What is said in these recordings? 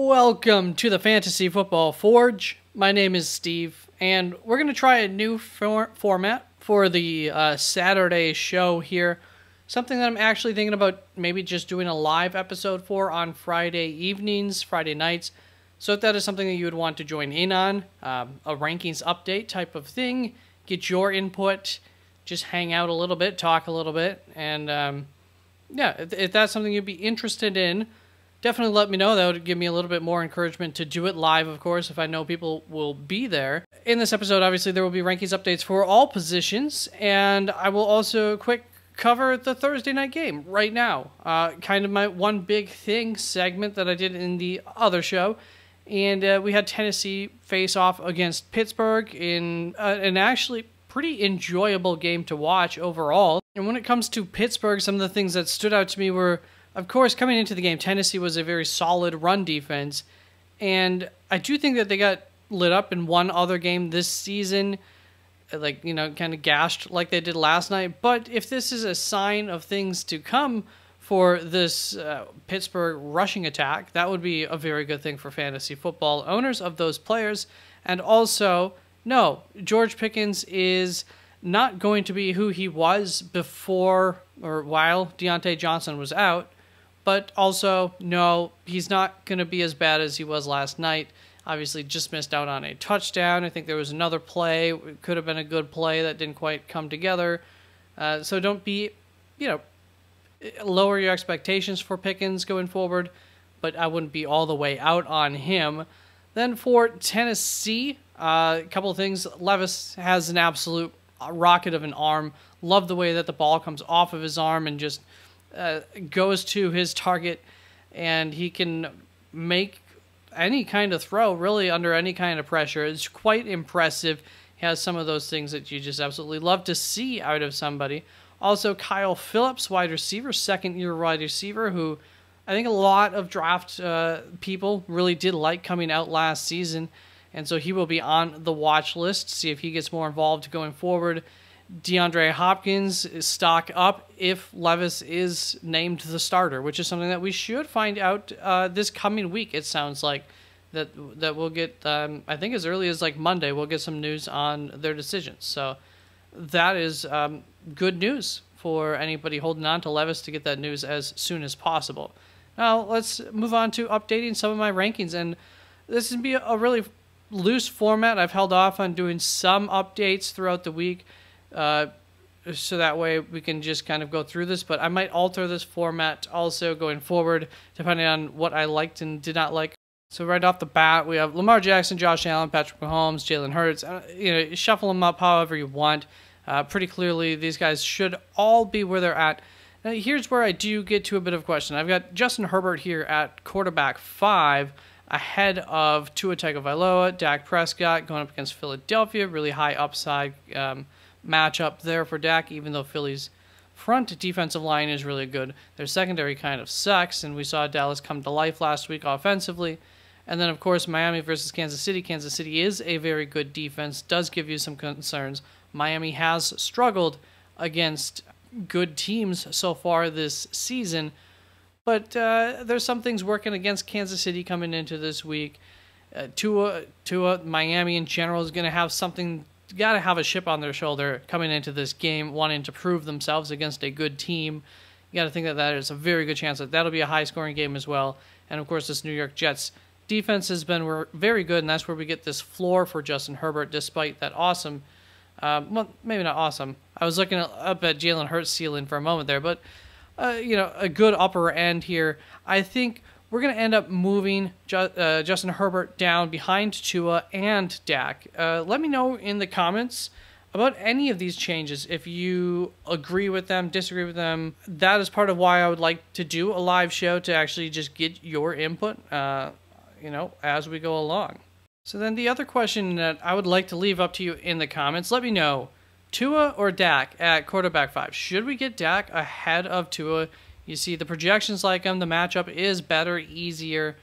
Welcome to the Fantasy Football Forge. My name is Steve, and we're going to try a new format for the Saturday show here. Something that I'm actually thinking about maybe just doing a live episode for on Friday evenings, Friday nights. So if that is something that you would want to join in on, a rankings update type of thing, get your input, just hang out a little bit, talk a little bit, and yeah, if that's something you'd be interested in, definitely let me know. That would give me a little bit more encouragement to do it live, of course, if I know people will be there. In this episode, obviously, there will be rankings updates for all positions, and I will also quick cover the Thursday night game right now. Kind of my one big thing segment that I did in the other show. And we had Tennessee face off against Pittsburgh in an actually pretty enjoyable game to watch overall. And when it comes to Pittsburgh, some of the things that stood out to me were, of course, coming into the game, Tennessee was a very solid run defense. And I do think that they got lit up in one other game this season, like, you know, kind of gashed like they did last night. But if this is a sign of things to come for this Pittsburgh rushing attack, that would be a very good thing for fantasy football owners of those players. And also, no, George Pickens is not going to be who he was before or while Deontay Johnson was out. But also, no, he's not going to be as bad as he was last night. Obviously, just missed out on a touchdown. I think there was another play. It could have been a good play that didn't quite come together. So don't be, lower your expectations for Pickens going forward, but I wouldn't be all the way out on him. Then for Tennessee, a couple of things. Levis has an absolute rocket of an arm. Love the way that the ball comes off of his arm and just goes to his target, and he can make any kind of throw really under any kind of pressure. It's quite impressive. He has some of those things that you just absolutely love to see out of somebody. Also, Kyle Phillips, wide receiver, second-year wide receiver, who I think a lot of draft people really did like coming out last season, and so he will be on the watch list, see if he gets more involved going forward. DeAndre Hopkins is stock up if Levis is named the starter, which is something that we should find out this coming week. It sounds like that we'll get, I think as early as like Monday, we'll get some news on their decisions. So that is good news for anybody holding on to Levis to get that news as soon as possible. Now let's move on to updating some of my rankings, and this is be a really loose format. I've held off on doing some updates throughout the week. So that way we can just kind of go through this, but I might alter this format also going forward, depending on what I liked and did not like. So right off the bat, we have Lamar Jackson, Josh Allen, Patrick Mahomes, Jalen Hurts. Shuffle them up however you want. Pretty clearly, these guys should all be where they're at. Now, here's where I do get to a bit of a question. I've got Justin Herbert here at quarterback 5, ahead of Tua Tagovailoa, Dak Prescott going up against Philadelphia. Really high upside matchup there for Dak, even though Philly's front defensive line is really good. Their secondary kind of sucks, and we saw Dallas come to life last week offensively. And then, of course, Miami versus Kansas City. Kansas City is a very good defense, does give you some concerns. Miami has struggled against good teams so far this season, but there's some things working against Kansas City coming into this week. Tua, Miami in general is going to have something. Got to have a chip on their shoulder coming into this game, wanting to prove themselves against a good team. You got to think that that is a very good chance that that'll be a high-scoring game as well. And, of course, this New York Jets defense has been very good, and that's where we get this floor for Justin Herbert, despite that awesome, well, maybe not awesome. I was looking up at Jalen Hurts' ceiling for a moment there, but, a good upper end here. I think we're going to end up moving Justin Herbert down behind Tua and Dak. Let me know in the comments about any of these changes. If you agree with them, disagree with them, that is part of why I would like to do a live show, to actually just get your input, as we go along. So then the other question that I would like to leave up to you in the comments, let me know, Tua or Dak at quarterback 5. Should we get Dak ahead of Tua? You see the projections like him. The matchup is better, easier.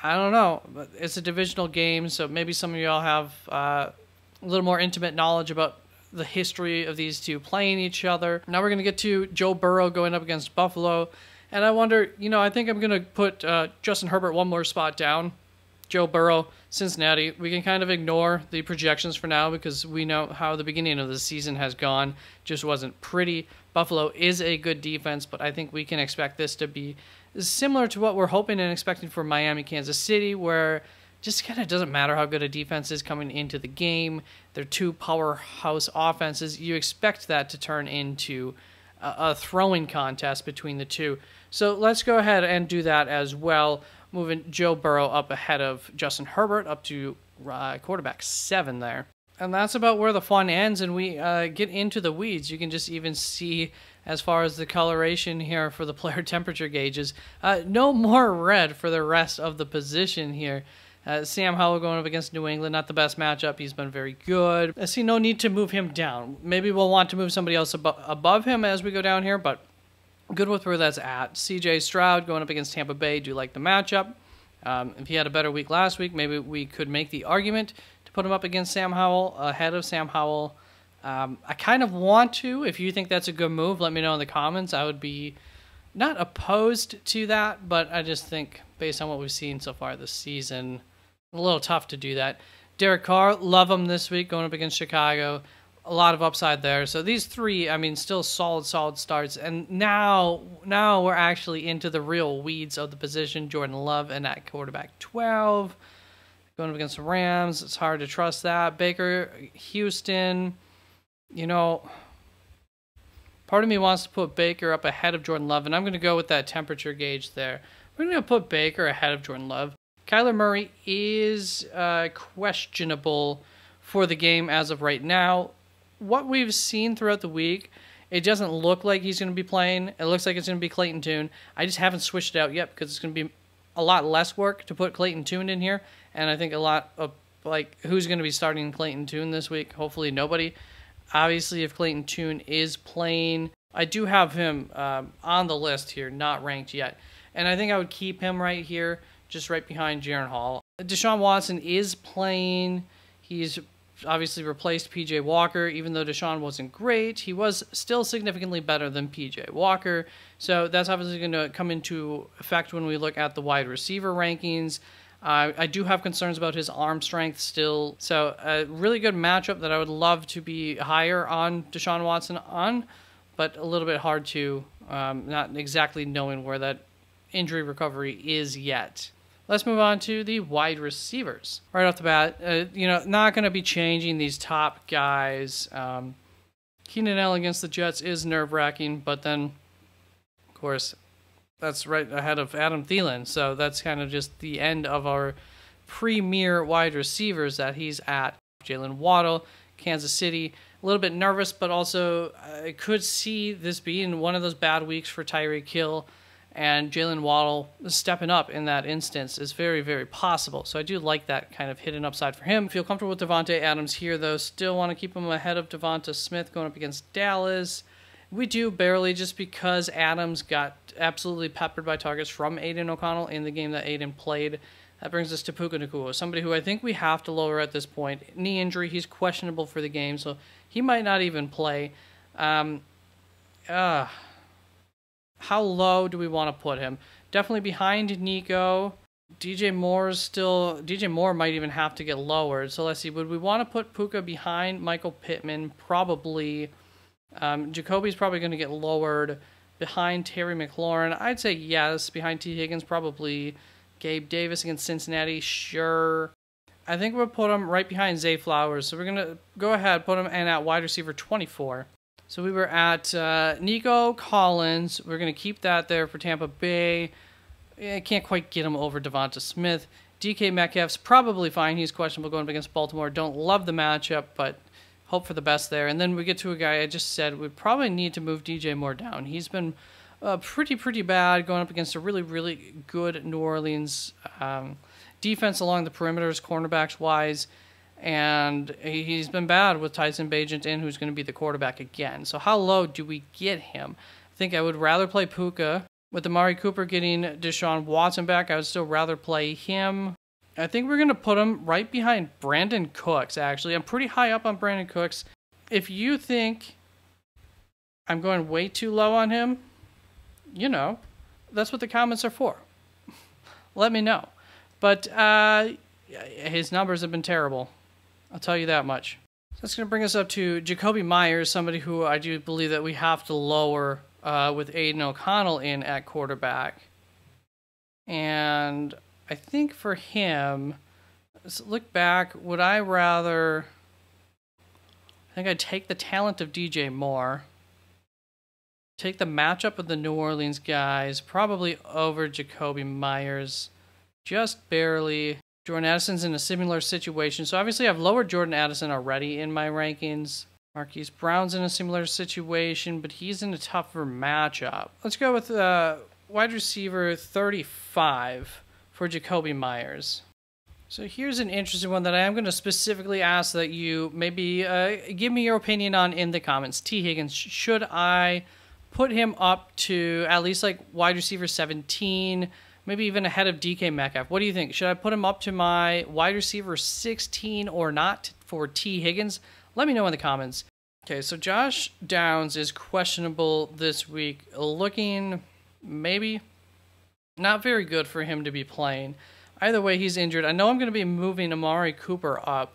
I don't know. But it's a divisional game, so maybe some of y'all have a little more intimate knowledge about the history of these two playing each other. Now we're going to get to Joe Burrow going up against Buffalo. And I wonder, I think I'm going to put Justin Herbert one more spot down. Joe Burrow, Cincinnati. We can kind of ignore the projections for now because we know how the beginning of the season has gone. Just wasn't pretty. Buffalo is a good defense, but I think we can expect this to be similar to what we're hoping and expecting for Miami, Kansas City, where just kind of doesn't matter how good a defense is coming into the game. They're two powerhouse offenses. You expect that to turn into a throwing contest between the two. So let's go ahead and do that as well. Moving Joe Burrow up ahead of Justin Herbert up to quarterback 7 there. And that's about where the fun ends, and we get into the weeds. You can just even see, as far as the coloration here for the player temperature gauges, no more red for the rest of the position here. Sam Howell going up against New England, not the best matchup. He's been very good. I see no need to move him down. Maybe we'll want to move somebody else above him as we go down here, but good with where that's at. CJ Stroud going up against Tampa Bay. Do like the matchup. If he had a better week last week, maybe we could make the argument to put him up against Sam Howell, ahead of Sam Howell. I kind of want to. If you think that's a good move, let me know in the comments. I would be not opposed to that, but I just think based on what we've seen so far this season, a little tough to do that. Derek Carr, love him this week going up against Chicago. A lot of upside there. So these three, I mean, still solid starts. And now we're actually into the real weeds of the position. Jordan Love and at quarterback 12. Going up against the Rams. It's hard to trust that. Baker, Houston. Part of me wants to put Baker up ahead of Jordan Love. And I'm going to go with that temperature gauge there. We're going to put Baker ahead of Jordan Love. Kyler Murray is questionable for the game as of right now. What we've seen throughout the week, it doesn't look like he's going to be playing. It looks like it's going to be Clayton Tune. I just haven't switched it out yet because it's going to be a lot less work to put Clayton Tune in here. And I think a lot of, who's going to be starting Clayton Tune this week? Hopefully nobody. Obviously, if Clayton Tune is playing, I do have him on the list here, not ranked yet. And I think I would keep him right here, just right behind Jaren Hall. Deshaun Watson is playing. He's obviously replaced P.J. Walker. Even though Deshaun wasn't great, he was still significantly better than P.J. Walker. So that's obviously going to come into effect when we look at the wide receiver rankings. I do have concerns about his arm strength still. So a really good matchup that I would love to be higher on Deshaun Watson on, but a little bit hard to, not exactly knowing where that injury recovery is yet. Let's move on to the wide receivers. Right off the bat, not going to be changing these top guys. Keenan Allen against the Jets is nerve-wracking, but then, of course, that's right ahead of Adam Thielen. So that's kind of just the end of our premier wide receivers that he's at. Jalen Waddle, Kansas City, a little bit nervous, but also I could see this being one of those bad weeks for Tyreek Hill. And Jalen Waddle stepping up in that instance is very, very possible. So I do like that kind of hidden upside for him. Feel comfortable with Devontae Adams here, though. Still want to keep him ahead of Devonta Smith going up against Dallas. We do barely, just because Adams got absolutely peppered by targets from Aiden O'Connell in the game that Aiden played. That brings us to Puka Nacua, somebody who I think we have to lower at this point. Knee injury, he's questionable for the game, so he might not even play. How low do we want to put him? Definitely behind Nico. DJ Moore might even have to get lowered. So let's see. Would we want to put Puka behind Michael Pittman? Probably. Jacoby's probably going to get lowered. Behind Terry McLaurin, I'd say yes. Behind T. Higgins, probably. Gabe Davis against Cincinnati, sure. I think we'll put him right behind Zay Flowers. So we're going to go ahead, put him in at wide receiver 24. So we were at Nico Collins. We're going to keep that there for Tampa Bay. I can't quite get him over Devonta Smith. DK Metcalf's probably fine. He's questionable going up against Baltimore. Don't love the matchup, but hope for the best there. And then we get to a guy I just said we probably need to move DJ Moore down. He's been pretty bad going up against a really, really good New Orleans defense along the perimeters, cornerbacks-wise. And he's been bad with Tyson Bagent in, who's going to be the quarterback again. So how low do we get him? I think I would rather play Puka. With Amari Cooper getting Deshaun Watson back, I would still rather play him. I think we're going to put him right behind Brandon Cooks, actually. I'm pretty high up on Brandon Cooks. If you think I'm going way too low on him, that's what the comments are for. Let me know. But his numbers have been terrible. I'll tell you that much. So that's going to bring us up to Jacoby Myers, somebody who I do believe that we have to lower with Aiden O'Connell in at quarterback. And I think for him, let's look back, would I rather... I think I'd take the talent of DJ Moore. Take the matchup of the New Orleans guys, probably over Jacoby Myers. Just barely. Jordan Addison's in a similar situation. So obviously I've lowered Jordan Addison already in my rankings. Marquise Brown's in a similar situation, but he's in a tougher matchup. Let's go with wide receiver 35 for Jacoby Myers. So here's an interesting one that I am going to specifically ask that you maybe give me your opinion on in the comments. T. Higgins, should I put him up to at least like wide receiver 17, maybe even ahead of DK Metcalf? What do you think? Should I put him up to my wide receiver 16 or not for T. Higgins? Let me know in the comments. Okay, so Josh Downs is questionable this week. Looking maybe not very good for him to be playing. Either way, he's injured. I know I'm going to be moving Amari Cooper up.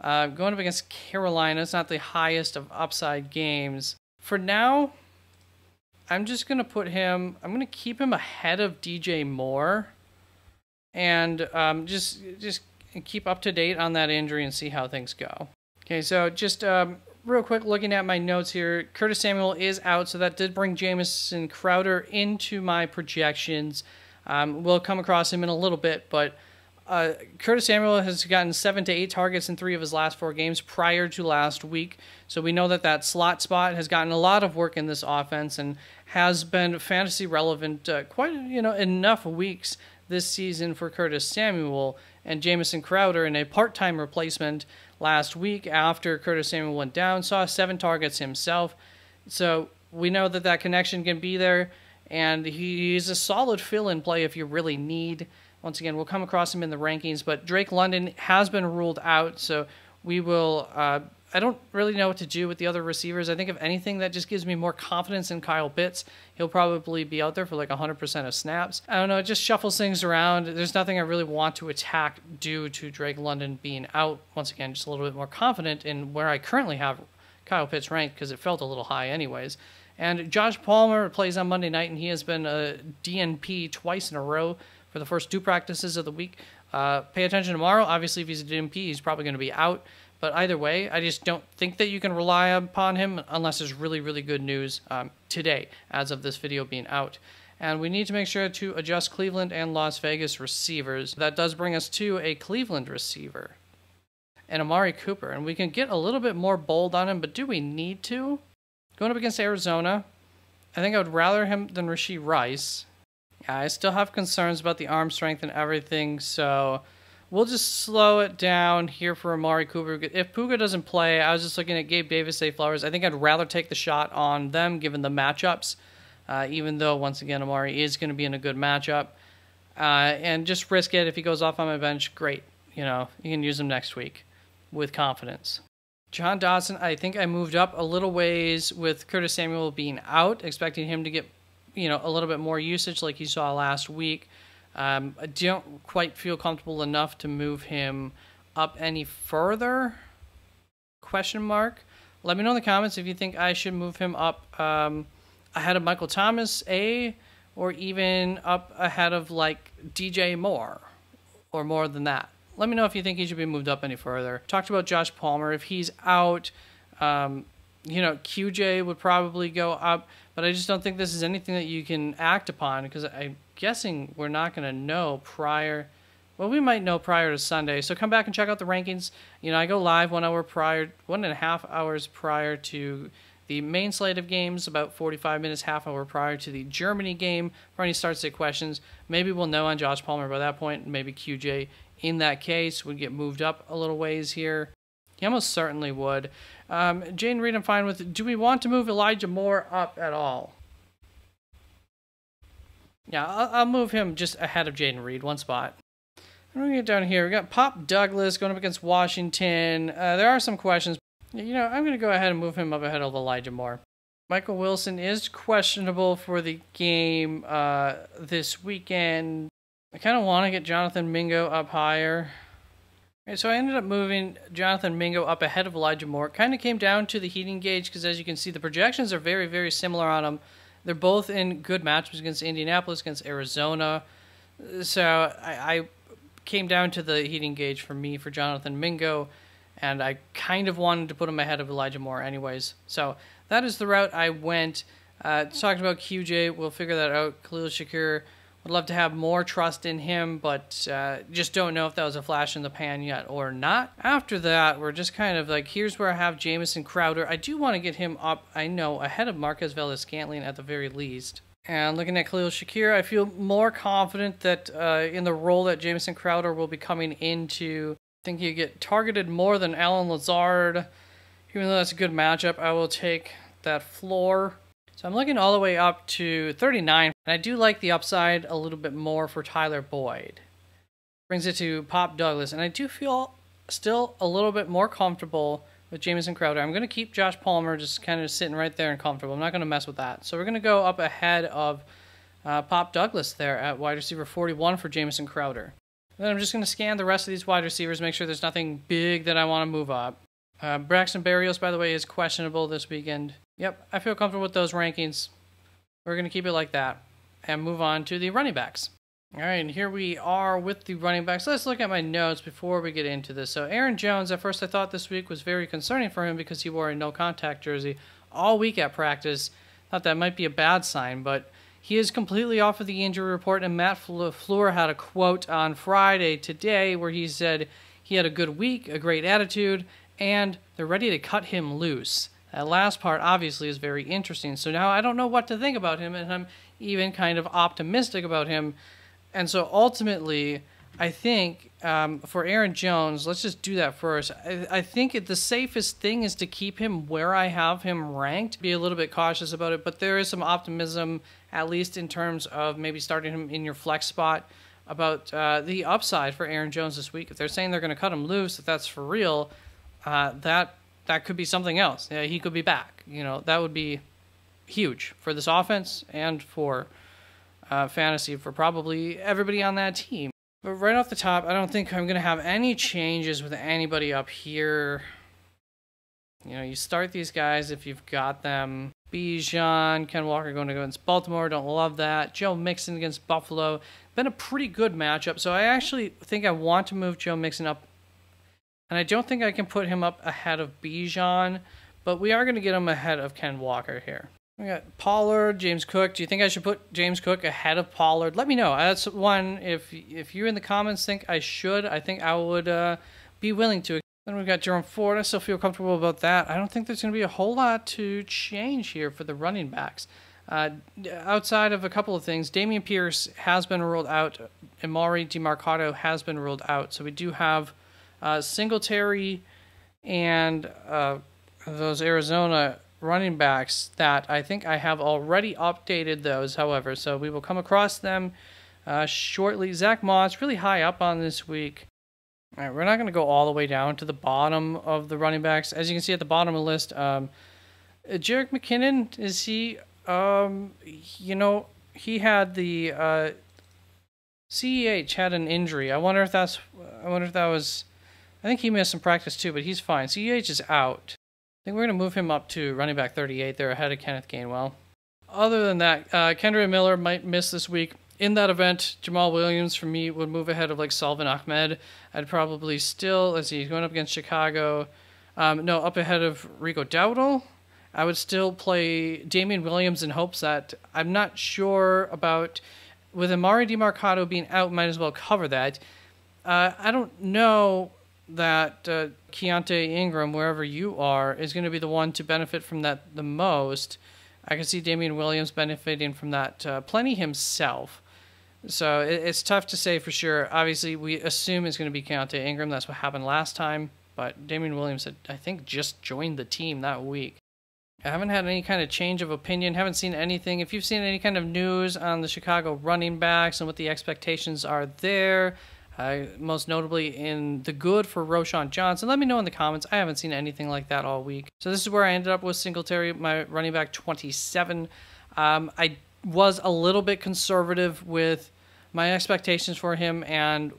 Going up against Carolina, it's not the highest of upside games. For now, I'm just going to put him... I'm going to keep him ahead of DJ Moore. And just keep up to date on that injury and see how things go. Okay, so just real quick, looking at my notes here. Curtis Samuel is out, so that did bring Jamison Crowder into my projections. We'll come across him in a little bit, but Curtis Samuel has gotten 7 to 8 targets in 3 of his last 4 games prior to last week. So we know that that slot spot has gotten a lot of work in this offense and has been fantasy relevant quite enough weeks this season for Curtis Samuel. And Jamison Crowder, in a part-time replacement last week after Curtis Samuel went down, saw 7 targets himself. So we know that that connection can be there. And he's a solid fill-in play if you really need. Once again, we'll come across him in the rankings. But Drake London has been ruled out, so we will... I don't really know what to do with the other receivers. I think if anything, that just gives me more confidence in Kyle Pitts. He'll probably be out there for like 100% of snaps. I don't know, it just shuffles things around. There's nothing I really want to attack due to Drake London being out. Once again, just a little bit more confident in where I currently have Kyle Pitts ranked because it felt a little high anyways. And Josh Palmer plays on Monday night, and he has been a DNP twice in a row for the first 2 practices of the week. Pay attention tomorrow. Obviously, if he's a DNP, he's probably going to be out. But either way, I just don't think that you can rely upon him unless there's really, really good news today, as of this video being out. And we need to make sure to adjust Cleveland and Las Vegas receivers. That does bring us to a Cleveland receiver and Amari Cooper. And we can get a little bit more bold on him, but do we need to? Going up against Arizona, I think I would rather him than Rashee Rice. Yeah, I still have concerns about the arm strength and everything, so we'll just slow it down here for Amari Cooper. If Puka doesn't play, I was just looking at Gabe Davis, Zay Flowers. I think I'd rather take the shot on them given the matchups, even though, once again, Amari is going to be in a good matchup. And just risk it. If he goes off on my bench, great. You can use him next week with confidence. John Dodson, I think I moved up a little ways with Curtis Samuel being out, expecting him to get, a little bit more usage like he saw last week. I don't quite feel comfortable enough to move him up any further? Question mark. Let me know in the comments if you think I should move him up ahead of Michael Thomas, or even up ahead of like DJ Moore, or more than that. Let me know if you think he should be moved up any further. Talked about Josh Palmer. If he's out, QJ would probably go up, but I just don't think this is anything that you can act upon because I'm guessing we're not going to know prior. Well, we might know prior to Sunday. So come back and check out the rankings. I go live 1 hour prior, 1.5 hours prior to the main slate of games, about 45 minutes, half hour prior to the Germany game for any start-sit questions. Maybe we'll know on Josh Palmer by that point. Maybe QJ in that case would get moved up a little ways here. He almost certainly would. Jane Reed, I'm fine with. Do we want to move Elijah Moore up at all? Yeah, I'll move him just ahead of Jaden Reed, 1 spot. I'm going to get down here. We got Pop Douglas going up against Washington. There are some questions. I'm going to go ahead and move him up ahead of Elijah Moore. Michael Wilson is questionable for the game this weekend. I kind of want to get Jonathan Mingo up higher. Okay, so I ended up moving Jonathan Mingo up ahead of Elijah Moore. Kind of came down to the heating gauge because, as you can see, the projections are very, very similar on them. They're both in good matchups against Indianapolis, against Arizona. So I came down to the heating gauge for me for Jonathan Mingo, and I kind of wanted to put him ahead of Elijah Moore anyways. So that is the route I went. Talking about QJ, we'll figure that out. Khalil Shakir, would love to have more trust in him, but just don't know if that was a flash in the pan yet or not. After that, we're just kind of like, here's where I have Jamison Crowder. I do want to get him up, I know, ahead of Marquez Valdes-Scantling at the very least. And looking at Khalil Shakir, I feel more confident that in the role that Jamison Crowder will be coming into. I think you get targeted more than Alan Lazard. Even though that's a good matchup, I will take that floor. So I'm looking all the way up to 39, and I do like the upside a little bit more for Tyler Boyd. Brings it to Pop Douglas, and I do feel still a little bit more comfortable with Jamison Crowder. I'm going to keep Josh Palmer just kind of sitting right there and comfortable. I'm not going to mess with that. So we're going to go up ahead of Pop Douglas there at wide receiver 41 for Jamison Crowder. And then I'm just going to scan the rest of these wide receivers, make sure there's nothing big that I want to move up. Braxton Berrios, by the way, is questionable this weekend. Yep, I feel comfortable with those rankings. We're going to keep it like that and move on to the running backs. All right, and here we are with the running backs. Let's look at my notes before we get into this. So Aaron Jones, at first I thought this week was very concerning for him because he wore a no-contact jersey all week at practice. Thought that might be a bad sign, but he is completely off of the injury report, and Matt LaFleur had a quote on Friday today where he said he had a good week, a great attitude, and they're ready to cut him loose. That last part obviously is very interesting. So now I don't know what to think about him, and I'm even kind of optimistic about him. And so ultimately, I think for Aaron Jones, let's just do that first. I think the safest thing is to keep him where I have him ranked. Be a little bit cautious about it, but there is some optimism, at least in terms of maybe starting him in your flex spot, about the upside for Aaron Jones this week. If they're saying they're going to cut him loose, if that's for real, that could be something else. Yeah, he could be back. You know, that would be huge for this offense and for fantasy for probably everybody on that team. But right off the top, I don't think I'm going to have any changes with anybody up here. You know, you start these guys if you've got them. Bijan, Ken Walker going against Baltimore. Don't love that. Joe Mixon against Buffalo. Been a pretty good matchup. So I actually think I want to move Joe Mixon up. And I don't think I can put him up ahead of Bijan, but we are going to get him ahead of Ken Walker here. We got Pollard, James Cook. Do you think I should put James Cook ahead of Pollard? Let me know. That's one. If you in the comments think I should, I think I would be willing to. Then we've got Jerome Ford. I still feel comfortable about that. I don't think there's going to be a whole lot to change here for the running backs. Outside of a couple of things, Dameon Pierce has been ruled out. Emari Demercado has been ruled out. So we do have Singletary and those Arizona running backs that I think I have already updated those, however, so we will come across them shortly. Zach Moss, really high up on this week. All right, we're not going to go all the way down to the bottom of the running backs. As you can see at the bottom of the list, Jerick McKinnon, is he, you know, he had the CEH had an injury. I wonder if that was, I think he missed some practice too, but he's fine. CEH is out. I think we're going to move him up to running back 38 there ahead of Kenneth Gainwell. Other than that, Kendra Miller might miss this week. In that event, Jamal Williams, for me, would move ahead of like Salvin Ahmed. I'd probably still, let's see, he's going up against Chicago. Up ahead of Rico Dowdle. I would still play Damian Williams in hopes that I'm not sure about, with Emari Demercado being out, might as well cover that. I don't know that Keontae Ingram, wherever you are, is going to be the one to benefit from that the most. I can see Damian Williams benefiting from that plenty himself. So it's tough to say for sure. Obviously, we assume it's going to be Keontae Ingram. That's what happened last time. But Damian Williams had, I think, just joined the team that week. I haven't had any kind of change of opinion. Haven't seen anything. If you've seen any kind of news on the Chicago running backs and what the expectations are there, most notably in the good for Roshan Johnson. Let me know in the comments. I haven't seen anything like that all week. So this is where I ended up with Singletary, my running back 27. I was a little bit conservative with my expectations for him and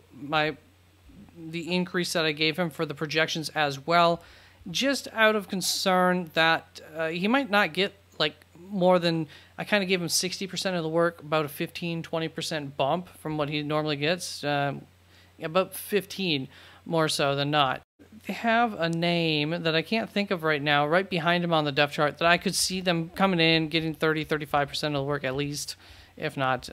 the increase that I gave him for the projections as well, just out of concern that he might not get like more than, I kind of gave him 60% of the work, about a 15-20% bump from what he normally gets, about 15 more so than not. They have a name that I can't think of right now, right behind him on the depth chart, that I could see them coming in, getting 30-35% of the work at least, if not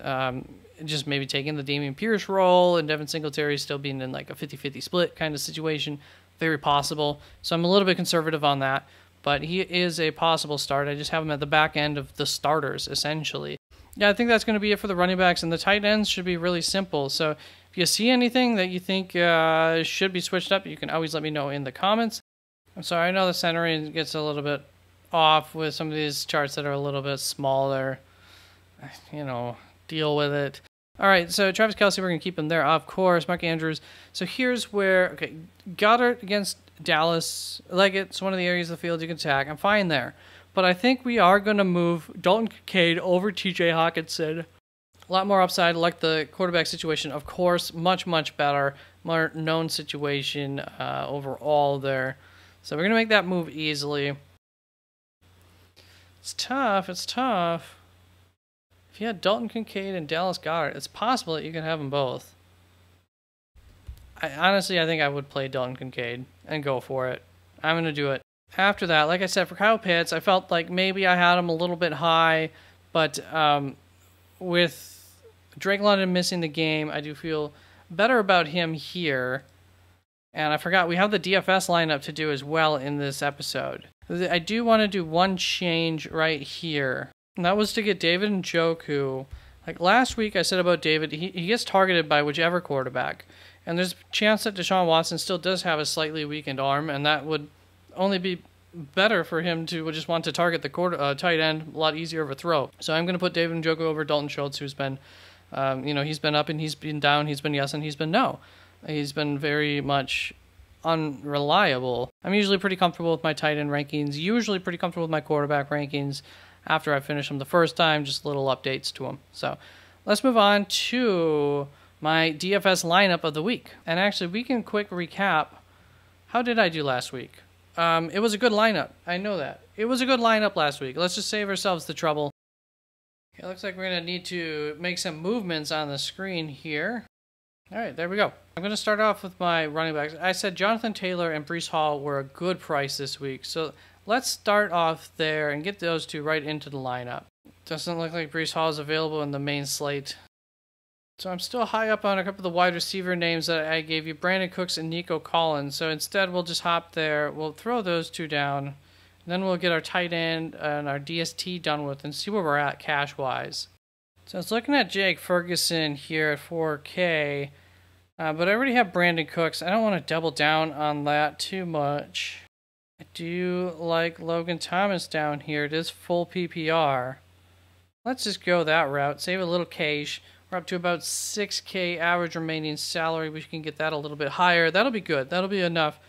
just maybe taking the Dameon Pierce role and Devin Singletary still being in like a 50-50 split kind of situation. Very possible. So I'm a little bit conservative on that, but he is a possible start. I just have him at the back end of the starters, essentially. Yeah, I think that's going to be it for the running backs, and the tight ends should be really simple. So if you see anything that you think should be switched up, you can always let me know in the comments. I'm sorry, I know the centering gets a little bit off with some of these charts that are a little bit smaller. You know, deal with it. All right, so Travis Kelce, we're going to keep him there, of course. Mark Andrews. So here's where, okay, Goddard against Dallas. Like, it's one of the areas of the field you can attack. I'm fine there. But I think we are going to move Dalton Kincaid over TJ Hawkinson. A lot more upside. I like the quarterback situation, of course. Much, much better. More known situation overall there. So we're going to make that move easily. It's tough. It's tough. If you had Dalton Kincaid and Dallas Goedert, it's possible that you can have them both. Honestly, I think I would play Dalton Kincaid and go for it. I'm going to do it. After that, like I said, for Kyle Pitts, I felt like maybe I had him a little bit high, but with Drake London missing the game, I do feel better about him here. And I forgot, we have the DFS lineup to do as well in this episode. I do want to do one change right here. And that was to get David Njoku. Like last week I said about David, he gets targeted by whichever quarterback. And there's a chance that Deshaun Watson still does have a slightly weakened arm, and that would only be better for him to just want to target the tight end, a lot easier of a throw. So I'm going to put David Njoku over Dalton Schultz, who's been, he's been up and he's been down, he's been yes and he's been no. He's been very much unreliable. I'm usually pretty comfortable with my tight end rankings, usually pretty comfortable with my quarterback rankings. After I finish them the first time, just little updates to them. So let's move on to my DFS lineup of the week. And actually, we can quick recap. How did I do last week? It was a good lineup. I know that. It was a good lineup last week. Let's just save ourselves the trouble. It looks like we're going to need to make some movements on the screen here. All right, there we go. I'm going to start off with my running backs. I said Jonathan Taylor and Breece Hall were a good price this week. So let's start off there and get those two right into the lineup. Doesn't look like Breece Hall is available in the main slate. So I'm still high up on a couple of the wide receiver names that I gave you, Brandon Cooks and Nico Collins. So instead we'll just hop there. We'll throw those two down. And then we'll get our tight end and our DST done with and see where we're at cash-wise. So I was looking at Jake Ferguson here at 4K. But I already have Brandon Cooks. I don't want to double down on that too much. I do like Logan Thomas down here. It is full PPR. Let's just go that route. Save a little cash. We're up to about 6K average remaining salary. We can get that a little bit higher. That'll be good. That'll be enough.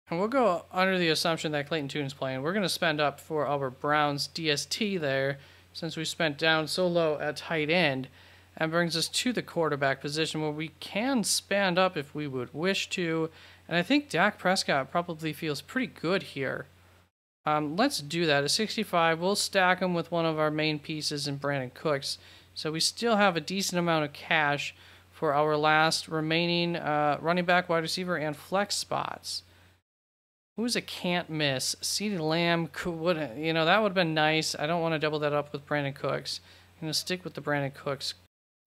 And we'll go under the assumption that Clayton Tune's playing. We're going to spend up for Albert Brown's DST there, since we spent down so low at tight end. And brings us to the quarterback position where we can spend up if we would wish to. And I think Dak Prescott probably feels pretty good here. Let's do that. At 65, we'll stack him with one of our main pieces in Brandon Cooks. So we still have a decent amount of cash for our last remaining running back, wide receiver, and flex spots. Who's a can't miss? CeeDee Lamb, that would have been nice. I don't want to double that up with Brandon Cooks. I'm going to stick with the Brandon Cooks.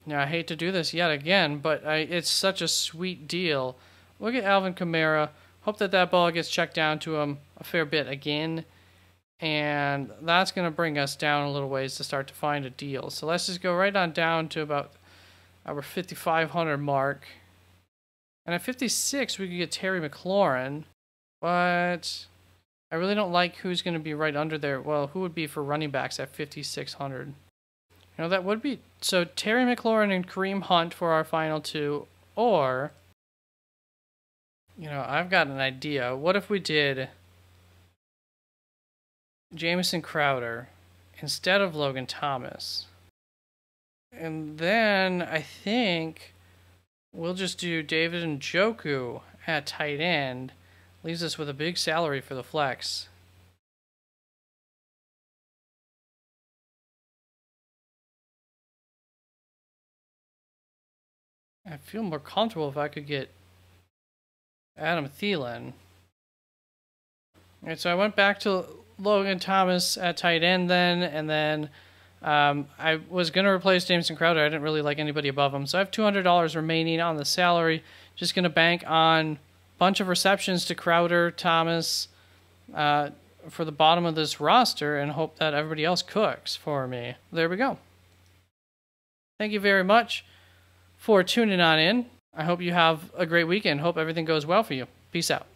Now, I hate to do this yet again, but it's such a sweet deal. Look at Alvin Kamara. Hope that ball gets checked down to him a fair bit again. And that's going to bring us down a little ways to start to find a deal. So let's just go right on down to about our 5,500 mark. And at 56, we could get Terry McLaurin. But I really don't like who's going to be right under there. Well, who would be for running backs at 5,600? That would be... So Terry McLaurin and Kareem Hunt for our final two. Or You know, I've got an idea. What if we did Jamison Crowder instead of Logan Thomas? And then I think we'll just do David Njoku at tight end. Leaves us with a big salary for the flex. I feel more comfortable if I could get Adam Thielen. All right, so I went back to Logan Thomas at tight end then, and then I was going to replace Jamison Crowder. I didn't really like anybody above him, so I have $200 remaining on the salary. Just going to bank on a bunch of receptions to Crowder, Thomas, for the bottom of this roster, and hope that everybody else cooks for me. There we go. Thank you very much for tuning on in. I hope you have a great weekend. Hope everything goes well for you. Peace out.